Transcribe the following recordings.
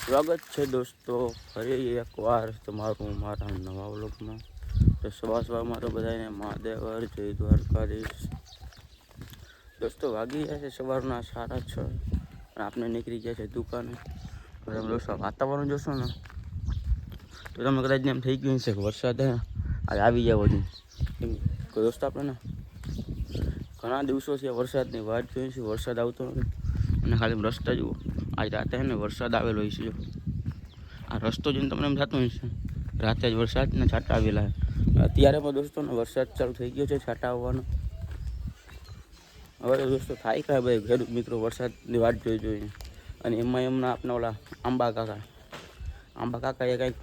સ્વાગત છે દોસ્તો ફરી એકવાર તમારું મારા નવા વ્લોગમાં। તો સવારમાં તો બધાને મહાદેવર જય દ્વારકાધીશ। દોસ્તો વાગી ગયા છે સવારના 6:30 અને આપણે નીકળી ગયા છે દુકાને। તમે દોસ્તો વાતાવરણ જોશો ને તો તમે કદાચ એમ થઈ ગયું છે કે વરસાદ આજે આવી જાય બધું। તો દોસ્તો આપણે ને ઘણા દિવસોથી વરસાદની વાટ જોઈએ છે, વરસાદ આવતો નથી અને ખાલી રસ્તા જુઓ। આજ રાતે ને વરસાદ આવેલો હોય છે। આ રસ્તો જોઈને તમને એમ થતું હશે રાતે જ વરસાદના છાંટા આવેલા છે। અત્યારે પણ દોસ્તો ને વરસાદ ચાલુ થઈ ગયો છે છાંટા આવવાનો। હવે દોસ્તો થાય કાંઈ ભાઈ ખેડૂત મિત્રો વરસાદની વાટ જોઈએ અને એમાં એમના આપણા ઓલા આંબા કાકાએ કંઈક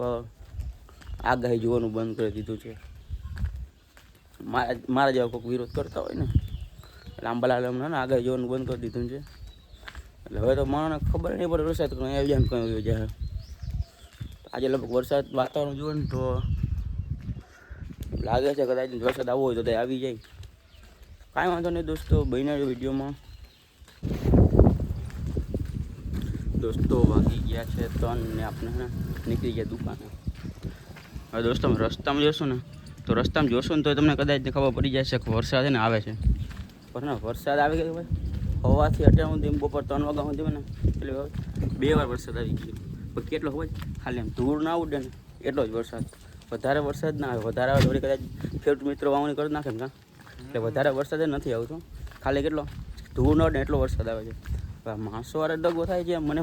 આગાહી જોવાનું બંધ કરી દીધું છે। મારા જેવા કોઈક વિરોધ કરતા હોય ને એટલે આંબાલાલ એમને આગાહી જોવાનું બંધ કરી દીધું છે। એટલે હવે તો મને ખબર નહીં પડે વરસાદ કંઈ આવી જાય ને કંઈ આવી જાય। આજે લગભગ વરસાદ વાતાવરણ જુઓ ને તો લાગે છે કદાચ વરસાદ આવવો હોય તો આવી જાય। કાંઈ વાંધો નહીં દોસ્તો, બન્યા વિડીયોમાં। દોસ્તો વાગી ગયા છે 3 ને આપણે નીકળી ગયા દુકાને। હવે દોસ્તો રસ્તામાં જોશો ને તો રસ્તામાં જોશો ને તો તમને કદાચ ખબર પડી જશે કે વરસાદ છે ને આવે છે। પણ વરસાદ આવી ગયો ભાઈ હવાથી અત્યાર સુધી બપોર 3 વાગ્યા સુધી ને એટલે 2 વાર વરસાદ આવી ગયો। પણ કેટલો હોય ખાલી આમ ધૂળ ના ઉડે ને એટલો જ વરસાદ, વધારે વરસાદ ના આવે। વધારે આવે થોડી કદાચ ખેડૂત મિત્રો વાવણી કરી નાખે ને એટલે વધારે વરસાદ નથી આવતો, ખાલી કેટલો ધૂળ ન ઉડે એટલો વરસાદ આવે છે। માણસો વાળે દગો થાય છે મને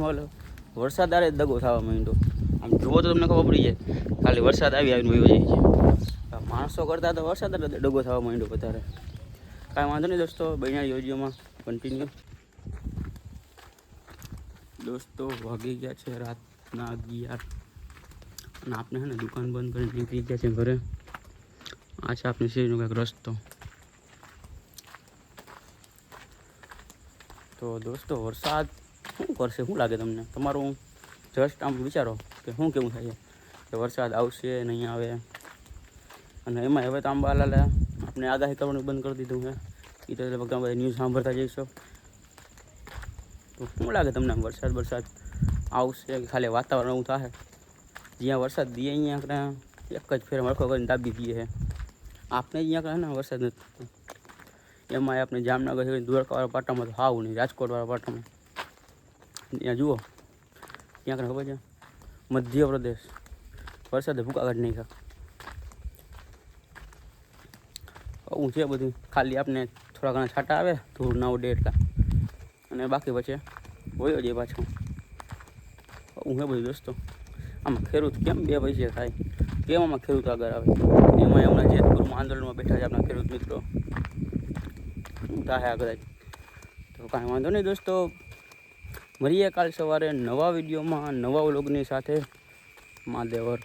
વરસાદ આરે દગો થવા માંડ્યો। આમ જુઓ તો તમને ખબર પડી જાય ખાલી વરસાદ આવીને વયો જાય છે। માણસો કરતાં તો વરસાદ દગો થવા માંડ્યો વધારે। કાંઈ વાંધો નહીં દોસ્તો, બન્યા યોજ્યોમાં કન્ટિન્યુ। દોસ્તો વાગી ગયા છે રાતના 11 અને આપણે છે ને દુકાન બંધ કરીને નીકળી ગયા છે ઘરે। આ છે આપણી શેરીનો કંઈક રસ્તો। તો દોસ્તો વરસાદ શું કરશે, શું લાગે તમને? તમારું જસ્ટ આમ વિચારો કે શું કેવું થાય છે કે વરસાદ આવશે નહીં આવે। અને એમાં હવે તો આંબાલાલે આપણે આગાહી કરવાનું બંધ કરી દીધું છે। એ તો લગભગ તમે ન્યૂઝ સાંભળતા જઈશો। તો શું લાગે તમને વરસાદ આવશે કે ખાલી વાતાવરણ એવું થાય? જ્યાં વરસાદ દઈએ અહીંયા આપણે એક જ ફેર મરખો કરીને દાબી દઈએ છે। આપણે અહીંયા કરે ને વરસાદ નથી, એમાં આપણે જામનગર દ્વારકાવાળા પાટામાં તો હાવ નહીં, રાજકોટવાળા પાટામાં ત્યાં જુઓ ત્યાં ખબર છે મધ્યપ્રદેશ વરસાદે ભૂકા કાઢી નાખ્યા। આવું છે બધું, ખાલી આપણે થોડા ઘણા છાંટા આવે ધૂળ ના ઉડે એટલા અને બાકી પછી હોય જ એ પાછું। આવું છે બધું દોસ્તો। આમાં ખેડૂત કેમ 2 પૈસે થાય, કેમ આમાં ખેડૂત આગળ આવે? એમાં હમણાં જેતપુરમાં આંદોલનમાં બેઠા છે આપણા ખેડૂત મિત્રો, શું થાય આગળ? તો કાંઈ વાંધો નહીં દોસ્તો, મળીએ કાલ સવારે નવા વિડીયોમાં નવા વ્લોગની સાથે। મહાદેવર।